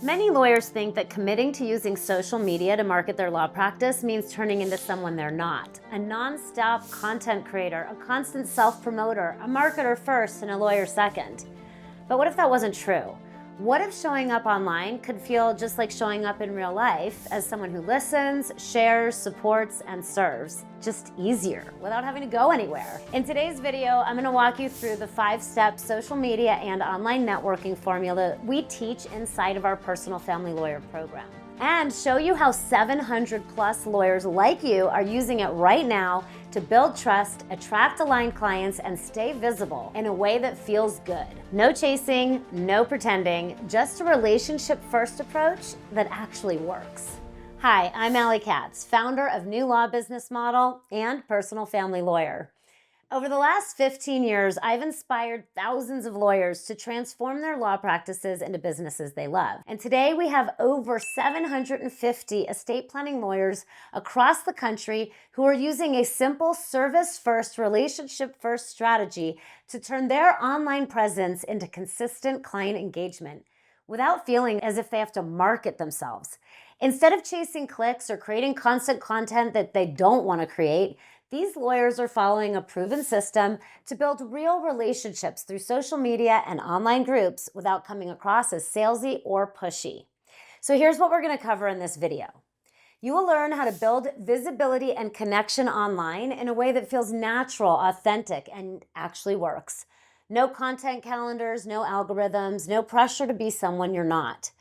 Many lawyers think that committing to using social media to market their law practice means turning into someone they're not. A non-stop content creator, a constant self-promoter, a marketer first and a lawyer second. But what if that wasn't true? What if showing up online could feel just like showing up in real life as someone who listens, shares, supports, and serves, just easier without having to go anywhere? In today's video, I'm going to walk you through the 5-step social media and online networking formula we teach inside of our Personal Family Lawyer program, and show you how 700 plus lawyers like you are using it right now to build trust, attract aligned clients, and stay visible in a way that feels good. No chasing, no pretending, just a relationship-first approach that actually works. Hi, I'm Allie Katz, founder of New Law Business Model and Personal Family Lawyer. Over the last 15 years, I've inspired thousands of lawyers to transform their law practices into businesses they love. And today we have over 750 estate planning lawyers across the country who are using a simple service-first, relationship-first strategy to turn their online presence into consistent client engagement without feeling as if they have to market themselves. Instead of chasing clicks or creating constant content that they don't want to create, these lawyers are following a proven system to build real relationships through social media and online groups without coming across as salesy or pushy. So here's what we're going to cover in this video. You will learn how to build visibility and connection online in a way that feels natural, authentic, and actually works. No content calendars, no algorithms, no pressure to be someone you're not.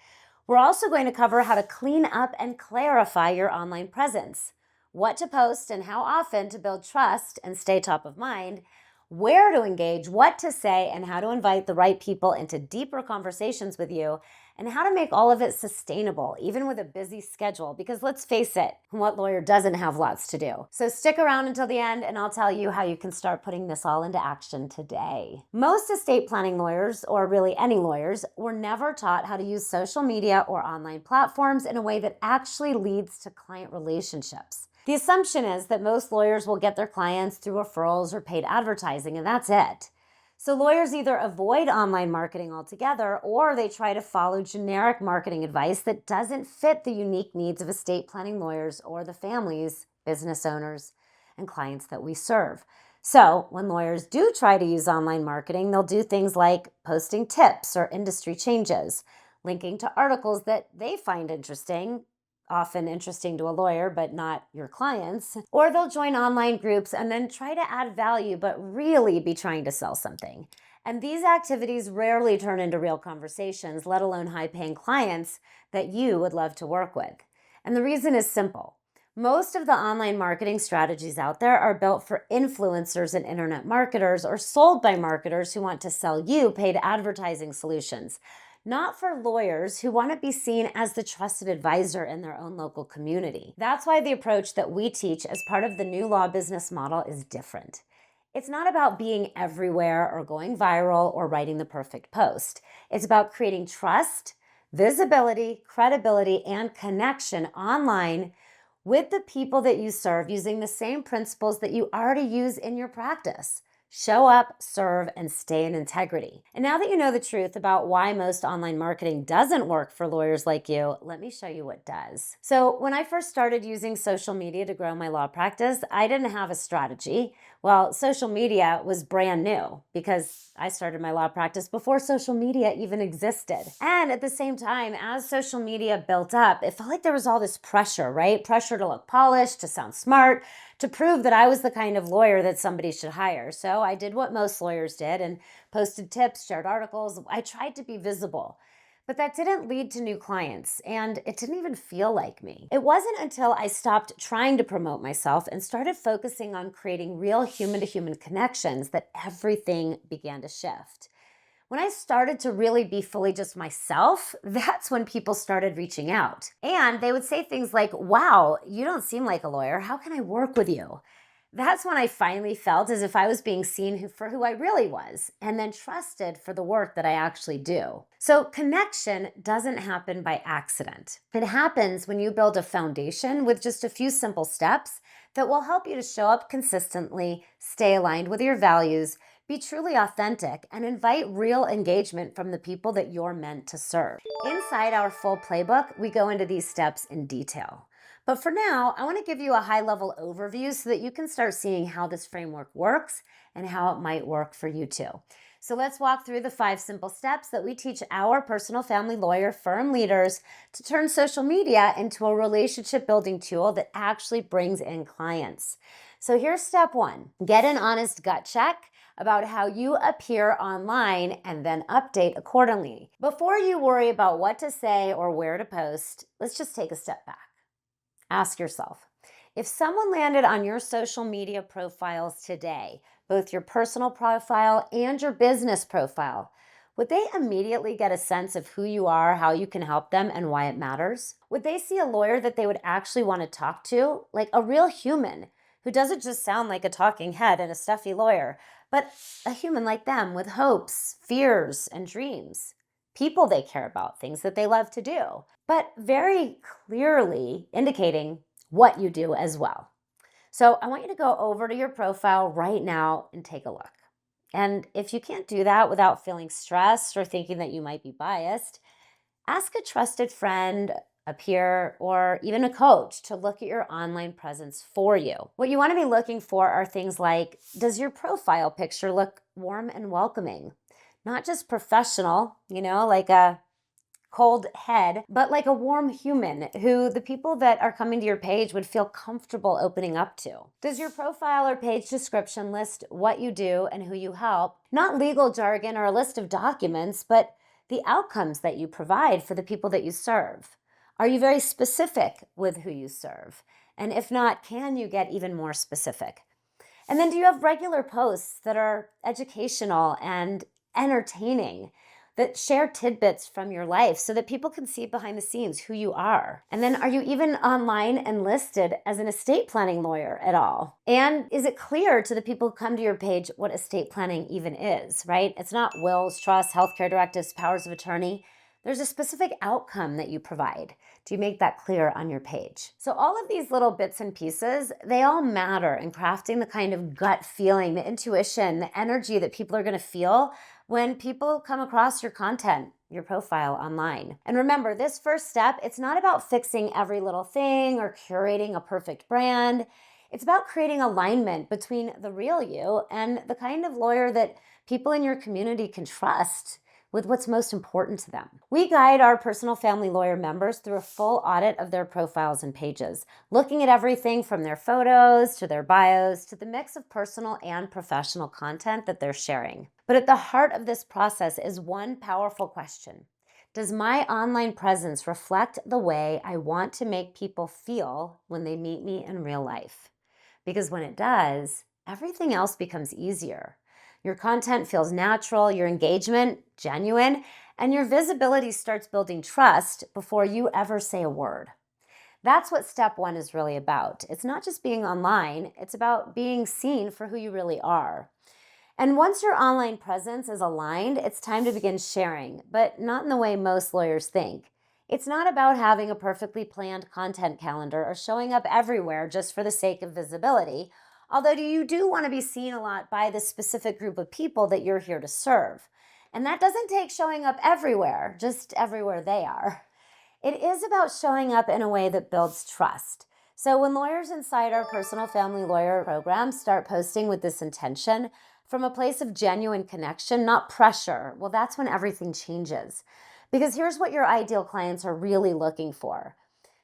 We're also going to cover how to clean up and clarify your online presence, what to post and how often to build trust and stay top of mind, where to engage, what to say, and how to invite the right people into deeper conversations with you, and how to make all of it sustainable, even with a busy schedule, because let's face it, what lawyer doesn't have lots to do? So stick around until the end and I'll tell you how you can start putting this all into action today. Most estate planning lawyers, or really any lawyers, were never taught how to use social media or online platforms in a way that actually leads to client relationships. The assumption is that most lawyers will get their clients through referrals or paid advertising, and that's it. So lawyers either avoid online marketing altogether, or they try to follow generic marketing advice that doesn't fit the unique needs of estate planning lawyers or the families, business owners, and clients that we serve. So when lawyers do try to use online marketing, they'll do things like posting tips or industry changes, linking to articles that they find interesting, often interesting to a lawyer, but not your clients, or they'll join online groups and then try to add value, but really be trying to sell something. And these activities rarely turn into real conversations, let alone high-paying clients that you would love to work with. And the reason is simple. Most of the online marketing strategies out there are built for influencers and internet marketers, or sold by marketers who want to sell you paid advertising solutions, not for lawyers who want to be seen as the trusted advisor in their own local community. That's why the approach that we teach as part of the New Law Business Model is different. It's not about being everywhere or going viral or writing the perfect post. It's about creating trust, visibility, credibility, and connection online with the people that you serve using the same principles that you already use in your practice. Show up, serve, and stay in integrity. And now that you know the truth about why most online marketing doesn't work for lawyers like you, let me show you what does. So when I first started using social media to grow my law practice, I didn't have a strategy. Well, social media was brand new because I started my law practice before social media even existed. And at the same time, as social media built up, it felt like there was all this pressure, right? Pressure to look polished, to sound smart, to prove that I was the kind of lawyer that somebody should hire. So I did what most lawyers did and posted tips, shared articles. I tried to be visible. But that didn't lead to new clients, and it didn't even feel like me. It wasn't until I stopped trying to promote myself and started focusing on creating real human-to-human connections that everything began to shift. When I started to really be fully just myself, that's when people started reaching out. And they would say things like, "Wow, you don't seem like a lawyer. How can I work with you?" That's when I finally felt as if I was being seen for who I really was, and then trusted for the work that I actually do. So connection doesn't happen by accident. It happens when you build a foundation with just a few simple steps that will help you to show up consistently, stay aligned with your values, Be truly authentic and invite real engagement from the people that you're meant to serve. Inside our full playbook, we go into these steps in detail. But for now, I want to give you a high-level overview so that you can start seeing how this framework works and how it might work for you too. So let's walk through the 5 simple steps that we teach our personal family lawyer firm leaders to turn social media into a relationship-building tool that actually brings in clients. So here's step 1. Get an honest gut check about how you appear online and then update accordingly. Before you worry about what to say or where to post, let's just take a step back. Ask yourself, if someone landed on your social media profiles today, both your personal profile and your business profile, would they immediately get a sense of who you are, how you can help them, and why it matters? Would they see a lawyer that they would actually want to talk to, like a real human who doesn't just sound like a talking head and a stuffy lawyer, but a human like them with hopes, fears, and dreams? People they care about, things that they love to do, but very clearly indicating what you do as well. So I want you to go over to your profile right now and take a look. And if you can't do that without feeling stressed or thinking that you might be biased, ask a trusted friend, a peer, or even a coach to look at your online presence for you. What you want to be looking for are things like, does your profile picture look warm and welcoming? Not just professional, like a cold head, but like a warm human who the people that are coming to your page would feel comfortable opening up to. Does your profile or page description list what you do and who you help? Not legal jargon or a list of documents, but the outcomes that you provide for the people that you serve. Are you very specific with who you serve? And if not, can you get even more specific? And then do you have regular posts that are educational and entertaining, that share tidbits from your life so that people can see behind the scenes who you are? And then are you even online and listed as an estate planning lawyer at all? And is it clear to the people who come to your page what estate planning even is, right? It's not wills, trusts, healthcare directives, powers of attorney. There's a specific outcome that you provide. Do you make that clear on your page? So all of these little bits and pieces, they all matter in crafting the kind of gut feeling, the intuition, the energy that people are going to feel when people come across your content, your profile online. And remember, this first step, it's not about fixing every little thing or curating a perfect brand. It's about creating alignment between the real you and the kind of lawyer that people in your community can trust with what's most important to them. We guide our personal family lawyer members through a full audit of their profiles and pages, looking at everything from their photos to their bios to the mix of personal and professional content that they're sharing. But at the heart of this process is one powerful question. Does my online presence reflect the way I want to make people feel when they meet me in real life? Because when it does, everything else becomes easier. Your content feels natural, your engagement genuine, and your visibility starts building trust before you ever say a word. That's what step 1 is really about. It's not just being online, it's about being seen for who you really are. And once your online presence is aligned, it's time to begin sharing, but not in the way most lawyers think. It's not about having a perfectly planned content calendar or showing up everywhere just for the sake of visibility, although you do want to be seen a lot by the specific group of people that you're here to serve. And that doesn't take showing up everywhere, just everywhere they are. It is about showing up in a way that builds trust. So when lawyers inside our personal family lawyer program start posting with this intention, from a place of genuine connection, not pressure, well, that's when everything changes. Because here's what your ideal clients are really looking for.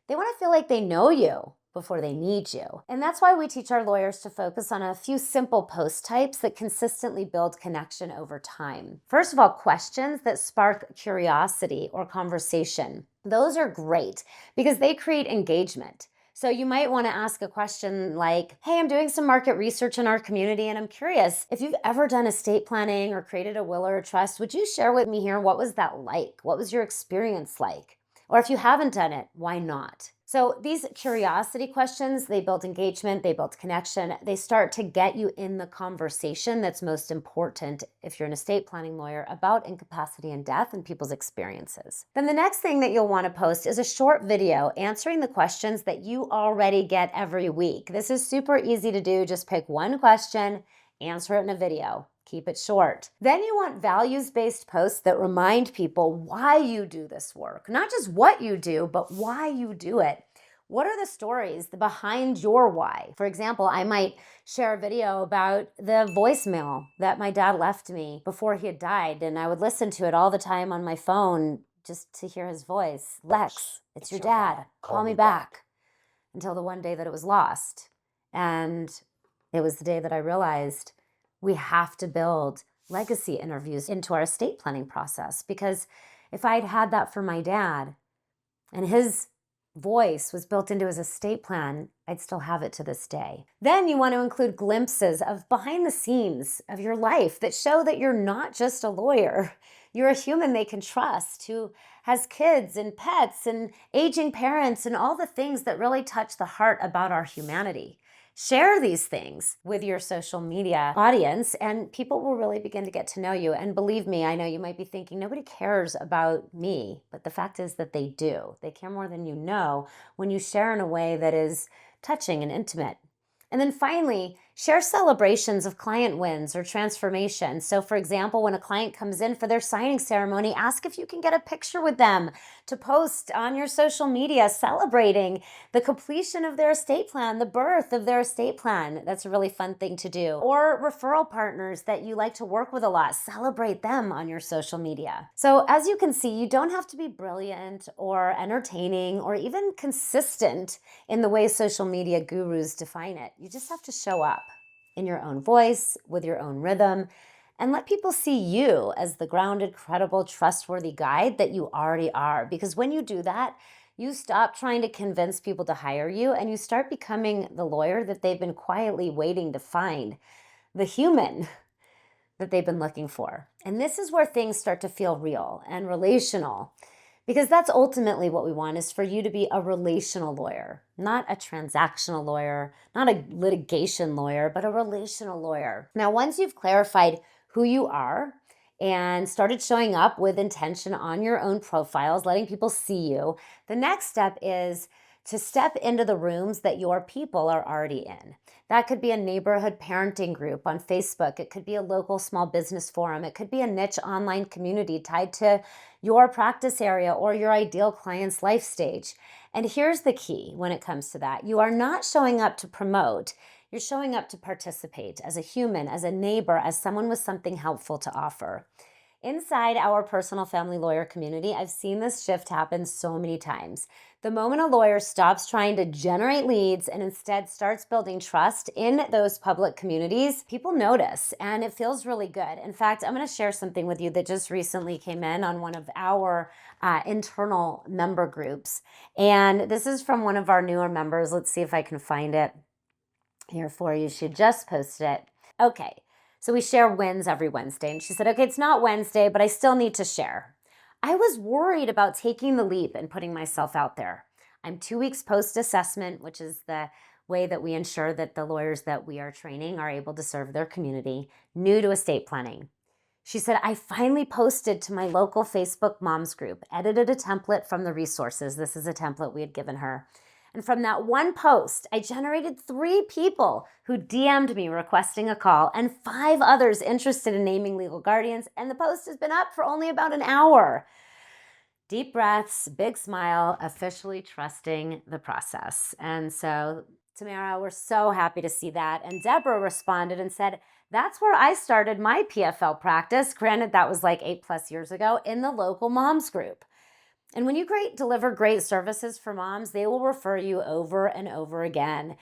They want to feel like they know you before they need you. And that's why we teach our lawyers to focus on a few simple post types that consistently build connection over time. First of all, questions that spark curiosity or conversation. Those are great because they create engagement. So you might want to ask a question like, hey, I'm doing some market research in our community and I'm curious if you've ever done estate planning or created a will or a trust, would you share with me here, what was that like? What was your experience like? Or if you haven't done it, why not? So these curiosity questions, they build engagement, they build connection, they start to get you in the conversation that's most important if you're an estate planning lawyer about incapacity and death and people's experiences. Then the next thing that you'll want to post is a short video answering the questions that you already get every week. This is super easy to do. Just pick one question, answer it in a video. Keep it short. Then you want values-based posts that remind people why you do this work. Not just what you do, but why you do it. What are the stories behind your why? For example, I might share a video about the voicemail that my dad left me before he had died, and I would listen to it all the time on my phone just to hear his voice. Lex, it's your dad. Call me back. Until the one day that it was lost. And it was the day that I realized we have to build legacy interviews into our estate planning process, because if I'd had that for my dad and his voice was built into his estate plan, I'd still have it to this day. Then you want to include glimpses of behind the scenes of your life that show that you're not just a lawyer. You're a human they can trust who has kids and pets and aging parents and all the things that really touch the heart about our humanity. Share these things with your social media audience, and people will really begin to get to know you. And believe me, I know you might be thinking, nobody cares about me, but the fact is that they do. They care more than you know when you share in a way that is touching and intimate. And then finally, share celebrations of client wins or transformation. So for example, when a client comes in for their signing ceremony, ask if you can get a picture with them to post on your social media celebrating the completion of their estate plan, the birth of their estate plan. That's a really fun thing to do. Or referral partners that you like to work with a lot, celebrate them on your social media. So as you can see, you don't have to be brilliant or entertaining or even consistent in the way social media gurus define it. You just have to show up in your own voice, with your own rhythm, and let people see you as the grounded, credible, trustworthy guide that you already are. Because when you do that, you stop trying to convince people to hire you and you start becoming the lawyer that they've been quietly waiting to find, the human that they've been looking for. And this is where things start to feel real and relational. Because that's ultimately what we want, is for you to be a relational lawyer, not a transactional lawyer, not a litigation lawyer, but a relational lawyer. Now, once you've clarified who you are and started showing up with intention on your own profiles, letting people see you, the next step is to step into the rooms that your people are already in. That could be a neighborhood parenting group on Facebook. It could be a local small business forum. It could be a niche online community tied to your practice area or your ideal client's life stage. And here's the key when it comes to that. You are not showing up to promote. You're showing up to participate as a human, as a neighbor, as someone with something helpful to offer. Inside our personal family lawyer community, I've seen this shift happen so many times. The moment a lawyer stops trying to generate leads and instead starts building trust in those public communities, people notice, and it feels really good. In fact, I'm going to share something with you that just recently came in on one of our internal member groups. And this is from one of our newer members. Let's see if I can find it here for you. She just posted it. Okay. So we share wins every Wednesday. And she said, okay, it's not Wednesday, but I still need to share. I was worried about taking the leap and putting myself out there. I'm 2 weeks post-assessment, which is the way that we ensure that the lawyers that we are training are able to serve their community, new to estate planning. She said, I finally posted to my local Facebook moms group, edited a template from the resources. This is a template we had given her. And from that one post, I generated 3 people who DM'd me requesting a call and 5 others interested in naming legal guardians. And the post has been up for only about an hour. Deep breaths, big smile, officially trusting the process. And so, Tamara, we're so happy to see that. And Deborah responded and said, that's where I started my PFL practice. Granted, that was like 8+ years ago, in the local moms group. And when you deliver great services for moms, they will refer you over and over again.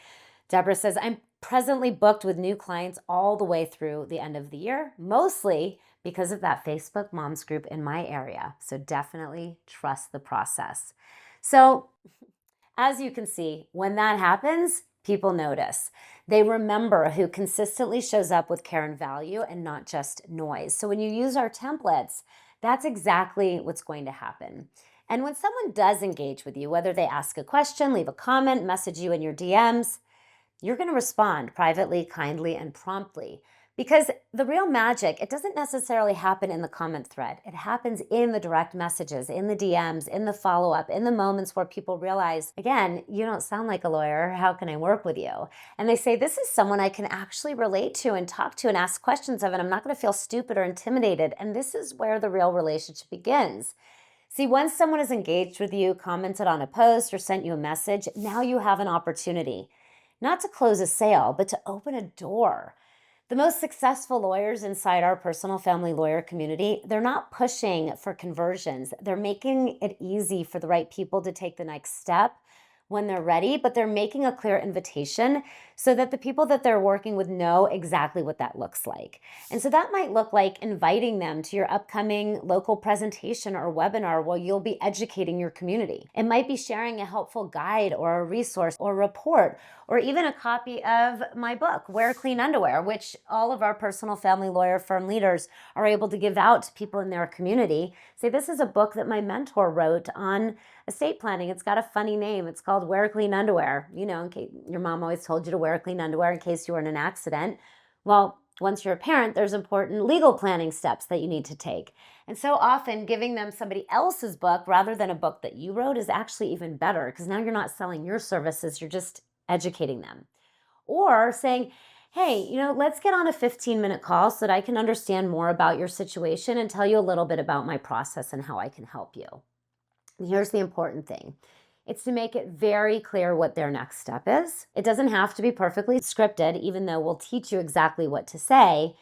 Deborah says, I'm presently booked with new clients all the way through the end of the year, mostly because of that Facebook moms group in my area. So definitely trust the process. So as you can see, when that happens, people notice. They remember who consistently shows up with care and value and not just noise. So when you use our templates, that's exactly what's going to happen. And when someone does engage with you, whether they ask a question, leave a comment, message you in your DMs, you're going to respond privately, kindly, and promptly, Because the real magic, it doesn't necessarily happen in the comment thread. It happens in the direct messages, in the DMs, in the follow-up, in the moments where people realize, again, you don't sound like a lawyer. How can I work with you? And they say, this is someone I can actually relate to and talk to and ask questions of, and I'm not going to feel stupid or intimidated. And this is where the real relationship begins. See, once someone is engaged with you, commented on a post, or sent you a message, now you have an opportunity, not to close a sale, but to open a door. The most successful lawyers inside our personal family lawyer community, they're not pushing for conversions. They're making it easy for the right people to take the next step when they're ready, but they're making a clear invitation so that the people that they're working with know exactly what that looks like. And so that might look like inviting them to your upcoming local presentation or webinar where you'll be educating your community. It might be sharing a helpful guide or a resource or report, or even a copy of my book, Wear Clean Underwear, which all of our personal family lawyer firm leaders are able to give out to people in their community. Say, this is a book that my mentor wrote on estate planning. It's got a funny name. It's called Wear Clean Underwear. You know, in case your mom always told you to wear clean underwear in case you were in an accident. Well, once you're a parent, there's important legal planning steps that you need to take. And so often giving them somebody else's book rather than a book that you wrote is actually even better, because now you're not selling your services, you're just educating them. Or saying, hey, let's get on a 15-minute call so that I can understand more about your situation and tell you a little bit about my process and how I can help you. And here's the important thing. It's to make it very clear what their next step is. It doesn't have to be perfectly scripted, even though we'll teach you exactly what to say.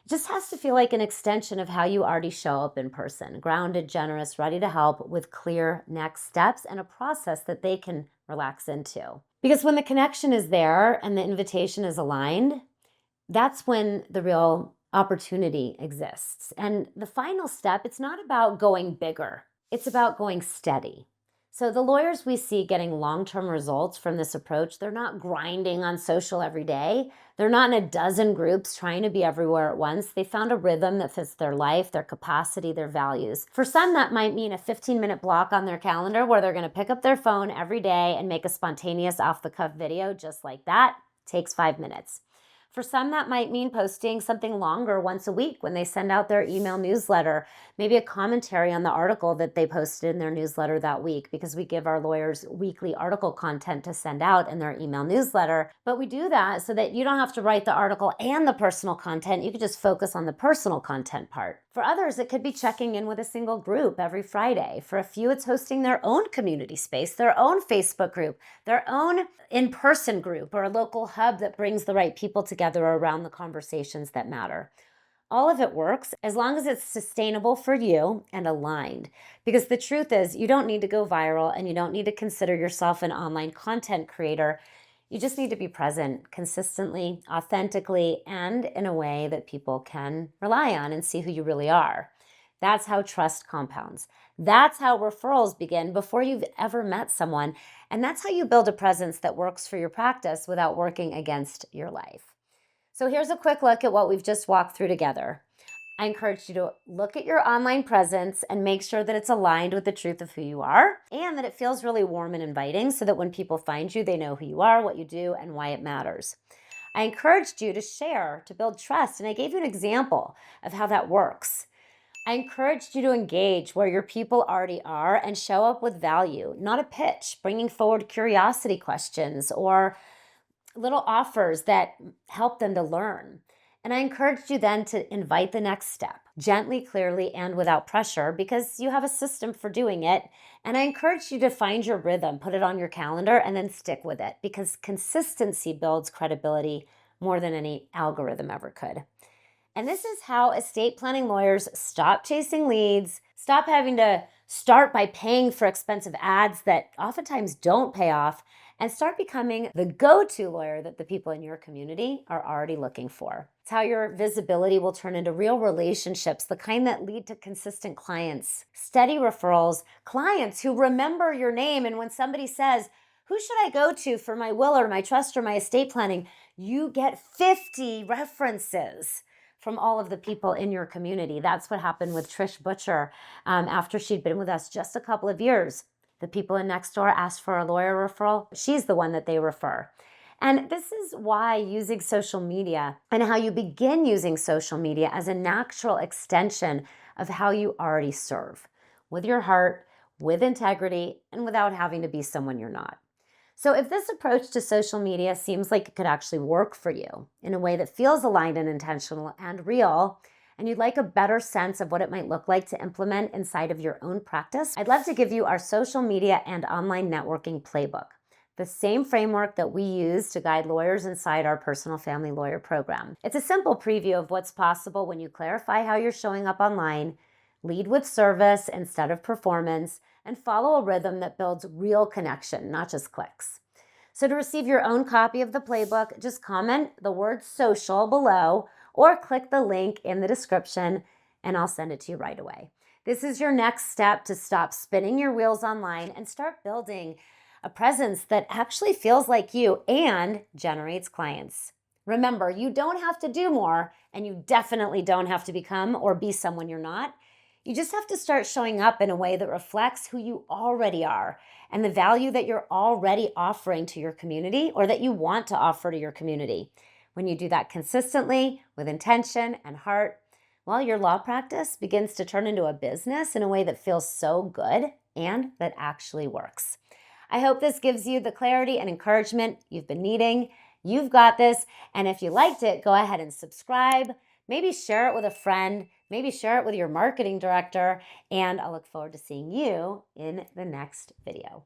It just has to feel like an extension of how you already show up in person. Grounded, generous, ready to help, with clear next steps and a process that they can relax into. Because when the connection is there and the invitation is aligned, that's when the real opportunity exists. And the final step, it's not about going bigger. It's about going steady. So the lawyers we see getting long-term results from this approach, they're not grinding on social every day. They're not in a dozen groups trying to be everywhere at once. They found a rhythm that fits their life, their capacity, their values. For some, that might mean a 15-minute block on their calendar where they're going to pick up their phone every day and make a spontaneous off-the-cuff video just like that. Takes 5 minutes. For some, that might mean posting something longer once a week when they send out their email newsletter, maybe a commentary on the article that they posted in their newsletter that week, because we give our lawyers weekly article content to send out in their email newsletter. But we do that so that you don't have to write the article and the personal content. You can just focus on the personal content part. For others, it could be checking in with a single group every Friday. For a few, it's hosting their own community space, their own Facebook group, their own in-person group, or a local hub that brings the right people together around the conversations that matter. All of it works as long as it's sustainable for you and aligned. Because the truth is, you don't need to go viral and you don't need to consider yourself an online content creator. You just need to be present consistently, authentically, and in a way that people can rely on and see who you really are. That's how trust compounds. That's how referrals begin before you've ever met someone. And that's how you build a presence that works for your practice without working against your life. So here's a quick look at what we've just walked through together. I encourage you to look at your online presence and make sure that it's aligned with the truth of who you are and that it feels really warm and inviting so that when people find you, they know who you are, what you do, and why it matters. I encouraged you to share, to build trust, and I gave you an example of how that works. I encouraged you to engage where your people already are and show up with value, not a pitch, bringing forward curiosity questions or little offers that help them to learn. And I encouraged you then to invite the next step, gently, clearly, and without pressure, because you have a system for doing it. And I encouraged you to find your rhythm, put it on your calendar, and then stick with it, because consistency builds credibility more than any algorithm ever could. And this is how estate planning lawyers stop chasing leads, stop having to start by paying for expensive ads that oftentimes don't pay off, and start becoming the go-to lawyer that the people in your community are already looking for. It's how your visibility will turn into real relationships, the kind that lead to consistent clients, steady referrals, clients who remember your name. And when somebody says, who should I go to for my will or my trust or my estate planning? You get 50 references from all of the people in your community. That's what happened with Trish Butcher after she'd been with us just a couple of years. The people in next door asked for a lawyer referral. She's the one that they refer. And this is why using social media and how you begin using social media as a natural extension of how you already serve, with your heart, with integrity, and without having to be someone you're not. So if this approach to social media seems like it could actually work for you in a way that feels aligned and intentional and real, and you'd like a better sense of what it might look like to implement inside of your own practice, I'd love to give you our social media and online networking playbook, the same framework that we use to guide lawyers inside our personal family lawyer program. It's a simple preview of what's possible when you clarify how you're showing up online, lead with service instead of performance, and follow a rhythm that builds real connection, not just clicks. So to receive your own copy of the playbook, just comment the word social below or click the link in the description and I'll send it to you right away. This is your next step to stop spinning your wheels online and start building a presence that actually feels like you and generates clients. Remember, you don't have to do more, and you definitely don't have to become or be someone you're not. You just have to start showing up in a way that reflects who you already are and the value that you're already offering to your community or that you want to offer to your community. When you do that consistently, with intention and heart, well, your law practice begins to turn into a business in a way that feels so good and that actually works. I hope this gives you the clarity and encouragement you've been needing. You've got this. And if you liked it, go ahead and subscribe. Maybe share it with a friend. Maybe share it with your marketing director. And I look forward to seeing you in the next video.